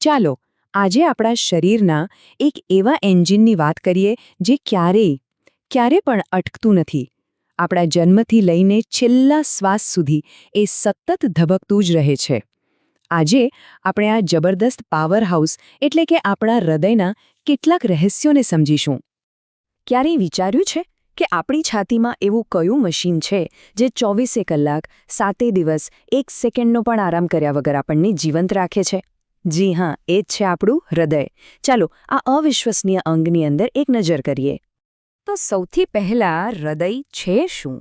ચાલો આજે આપણા શરીરના એક એવા એન્જિનની વાત કરીએ જે ક્યારે પણ અટકતું નથી. આપણા જન્મથી લઈને છેલ્લા શ્વાસ સુધી એ સતત ધબકતું જ રહે છે. આજે આપણે આ જબરદસ્ત પાવર હાઉસ એટલે કે આપણા હૃદયના કેટલાક રહસ્યોને સમજીશું. ક્યારેય વિચાર્યું છે કે આપણી છાતીમાં એવું કયું મશીન છે જે 24 કલાક 7 દિવસ 1 સેકન્ડનો પણ આરામ કર્યા વગર આપણને જીવંત રાખે છે? જી હા, એ જ છે આપણું હૃદય. ચાલો આ અવિશ્વસનીય અંગની અંદર એક નજર કરીએ. તો સૌથી પહેલાં હૃદય છે શું?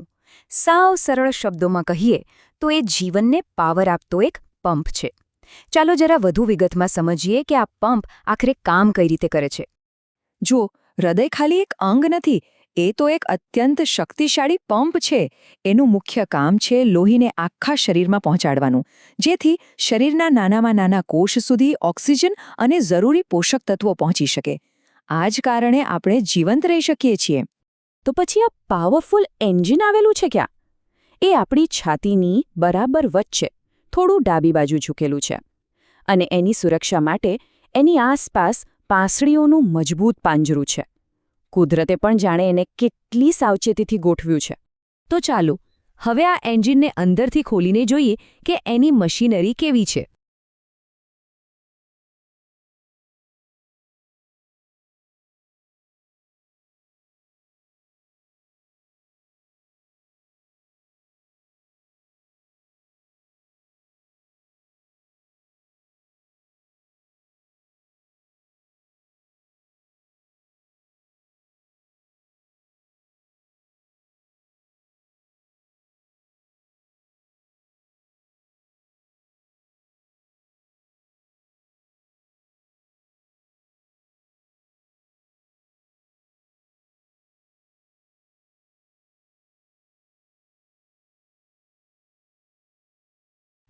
સાવ સરળ શબ્દોમાં કહીએ તો એ જીવનને પાવર આપતો એક પંપ છે. ચાલો જરા વધુ વિગતમાં સમજીએ કે આ પંપ આખરે કામ કઈ રીતે કરે છે. જુઓ, હૃદય ખાલી એક અંગ નથી, એ તો એક અત્યંત શક્તિશાળી પંપ છે. એનું મુખ્ય કામ છે લોહીને આખા શરીરમાં પહોંચાડવાનું, જેથી શરીરના નાનામાં નાના કોષ સુધી ઓક્સિજન અને જરૂરી પોષક તત્વો પહોંચી શકે. આ જ કારણે આપણે જીવંત રહી શકીએ છીએ. તો પછી આ પાવરફુલ એન્જિન આવેલું છે ક્યાં? એ આપણી છાતીની બરાબર વચ્ચે થોડું ડાબી બાજુ ઝૂકેલું છે. અને એની સુરક્ષા માટે એની આસપાસ પાંસળીઓનું મજબૂત પાંજરું છે. કુદરતે પણ જાણે એને કેટલી સાવચેતીથી ગોઠવ્યું છે. તો ચાલો હવે આ એન્જિનને અંદરથી ખોલીને જોઈએ કે એની મશીનરી કેવી છે.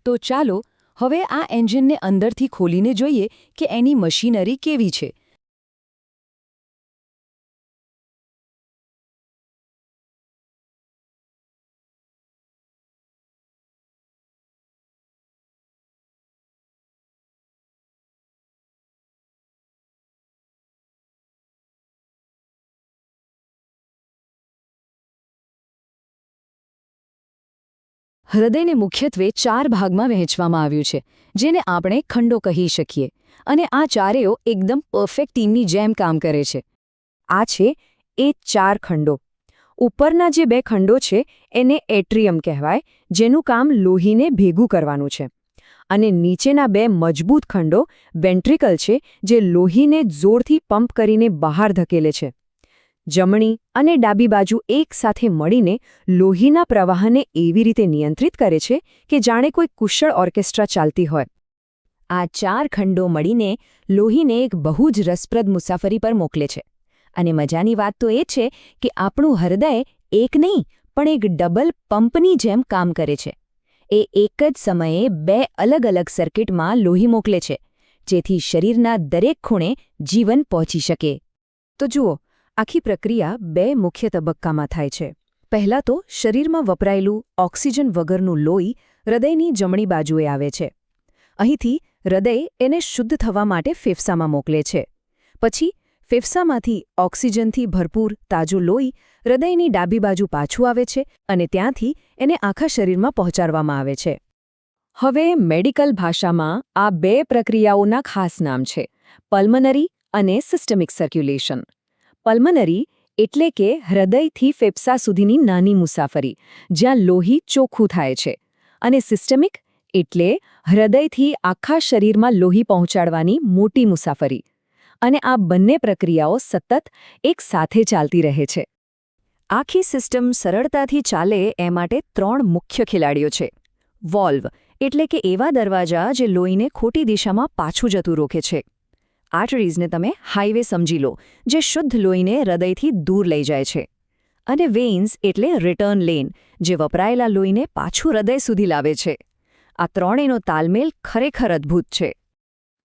તો ચાલો હવે આ એન્જિનને અંદરથી ખોલીને જોઈએ કે એની મશીનરી કેવી છે. હૃદયને મુખ્યત્વે 4 ભાગમાં વહેંચવામાં આવ્યું છે, જેને આપણે ખંડો કહી શકીએ. અને આ ચારેયો એકદમ પરફેક્ટ ટીમની જેમ કામ કરે છે. આ છે એ 4 ખંડો. ઉપરના જે 2 ખંડો છે એને એટ્રિયમ કહેવાય, જેનું કામ લોહીને ભેગું કરવાનું છે. અને નીચેના 2 મજબૂત ખંડો વેન્ટ્રિકલ છે, જે લોહીને જોરથી પંપ કરીને બહાર ધકેલે છે. જમણી અને ડાબી બાજુ એકસાથે મળીને લોહીના પ્રવાહને એવી રીતે નિયંત્રિત કરે છે કે જાણે કોઈ કુશળ ઓર્કેસ્ટ્રા ચાલતી હોય. આ 4 ખંડો મળીને લોહીને એક બહુ જ રસપ્રદ મુસાફરી પર મોકલે છે. અને મજાની વાત તો એ છે કે આપણું હૃદય એક નહીં પણ એક ડબલ પંપની જેમ કામ કરે છે. એ એક જ સમયે 2 અલગ-અલગ સર્કિટમાં લોહી મોકલે છે, જેથી શરીરના દરેક ખૂણે જીવન પહોંચી શકે. તો જુઓ, આખી પ્રક્રિયા 2 મુખ્ય તબક્કામાં થાય છે. પહેલાં તો શરીરમાં વપરાયેલું ઓક્સિજન વગરનું લોહી હૃદયની જમણી બાજુએ આવે છે. અહીંથી હૃદય એને શુદ્ધ થવા માટે ફેફસામાં મોકલે છે. પછી ફેફસામાંથી ઓક્સિજનથી ભરપૂર તાજું લોહી હૃદયની ડાબી બાજુ પાછું આવે છે અને ત્યાંથી એને આખા શરીરમાં પહોંચાડવામાં આવે છે. હવે મેડિકલ ભાષામાં આ 2 પ્રક્રિયાઓના ખાસ નામ છે: પલ્મનરી અને સિસ્ટમિક સર્ક્યુલેશન. પલ્મનરી એટલે કે હૃદયથી ફેફસા સુધીની નાની મુસાફરી, જ્યાં લોહી ચોખ્ખું થાય છે. અને સિસ્ટમિક એટલે હૃદયથી આખા શરીરમાં લોહી પહોંચાડવાની મોટી મુસાફરી. અને આ બંને પ્રક્રિયાઓ સતત એક સાથે ચાલતી રહે છે. આખી સિસ્ટમ સરળતાથી ચાલે એ માટે 3 મુખ્ય ખેલાડીઓ છે. વોલ્વ એટલે કે એવા દરવાજા જે લોહીને ખોટી દિશામાં પાછું જતું રોકે છે. આર્ટરીઝને તમે હાઈવે સમજી લો, જે શુદ્ધ લોહીને હૃદયથી દૂર લઈ જાય છે. અને વેઇન્સ એટલે રિટર્ન લેન, જે વપરાયેલા લોહીને પાછું હૃદય સુધી લાવે છે. આ ત્રણેયનો તાલમેલ ખરેખર અદ્ભુત છે.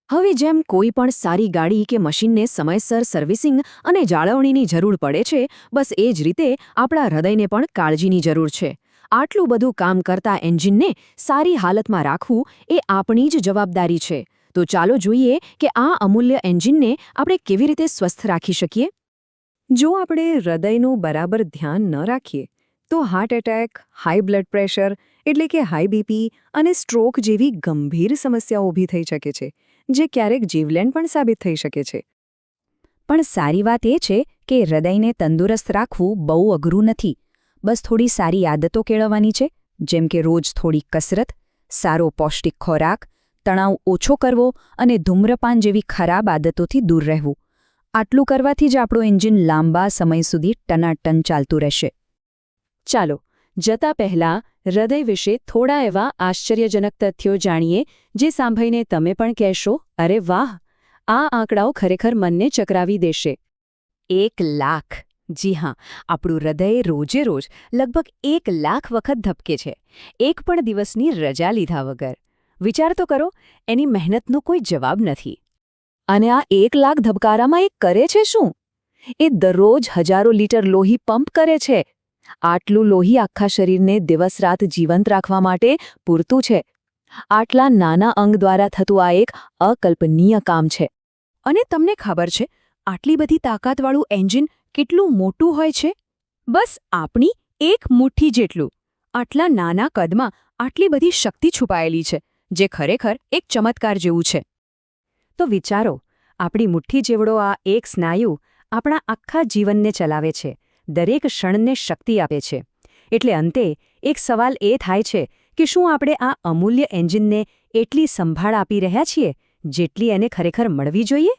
હવે જેમ કોઈ પણ સારી ગાડી કે મશીનને સમયસર સર્વિસિંગ અને જાળવણીની જરૂર પડે છે, બસ એ જ રીતે આપણા હૃદયને પણ કાળજીની જરૂર છે. આટલું બધું કામ કરતા એન્જિનને સારી હાલતમાં રાખવું એ આપણી જ જવાબદારી છે. તો ચાલો જોઈએ કે આ અમૂલ્ય એન્જિનને આપણે કેવી રીતે સ્વસ્થ રાખી શકીએ. જો આપણે હૃદયનું બરાબર ધ્યાન ન રાખીએ તો heart attack, high blood pressure એટલે કે હાઈ બીપી અને સ્ટ્રોક જેવી ગંભીર સમસ્યાઓ ઊભી થઈ શકે છે, જે ક્યારેક જીવલેણ પણ સાબિત થઈ શકે છે. પણ સારી વાત એ છે કે હૃદયને તંદુરસ્ત રાખવું બહુ અઘરું નથી. બસ થોડી સારી આદતો કેળવવાની છે, જેમ કે રોજ થોડી કસરત, સારો પૌષ્ટિક ખોરાક, તણાવ ઓછો કરવો અને ધૂમ્રપાન જેવી ખરાબ આદતોથી દૂર રહેવું. આટલું કરવાથી જ આપણું એન્જિન લાંબા સમય સુધી ટનાટન ચાલતું રહેશે. ચાલો, જતા પહેલા હૃદય વિશે થોડા એવા આશ્ચર્યજનક તથ્યો જાણીએ જે સાંભળીને તમે પણ કહેશો, અરે વાહ, આ આંકડાઓ ખરેખર મનને ચકરાવી દેશે. 1 લાખ! જી હા, આપણું હૃદય રોજે રોજ લગભગ 1 લાખ વખત ધબકે છે, એક પણ દિવસની રજા લીધા વગર. વિચાર તો કરો, એની મહેનતનો કોઈ જવાબ નથી. અને આ 1 લાખ ધબકારામાં એ કરે છે શું? એ દરરોજ હજારો લીટર લોહી પંપ કરે છે. આટલું લોહી આખા શરીરને દિવસ-રાત જીવંત રાખવા માટે પૂરતું છે. આટલા નાના અંગ દ્વારા થતું આ એક અકલ્પનીય કામ છે. અને તમને ખબર છે, આટલી બધી તાકાતવાળું એન્જિન કેટલું મોટું હોય છે? બસ આપણી એક મુઠ્ઠી જેટલું. આટલા નાના કદમાં આટલી બધી શક્તિ છુપાયેલી છે, જે ખરેખર એક ચમત્કાર જેવું છે. તો વિચારો, આપણી મુઠ્ઠી જેવડો આ એક સ્નાયુ આપણા આખા જીવનને ચલાવે છે, દરેક ક્ષણને શક્તિ આપે છે. એટલે અંતે એક સવાલ એ થાય છે કે શું આપણે આ અમૂલ્ય એન્જિનને એટલી સંભાળ આપી રહ્યા છીએ જેટલી એને ખરેખર મળવી જોઈએ?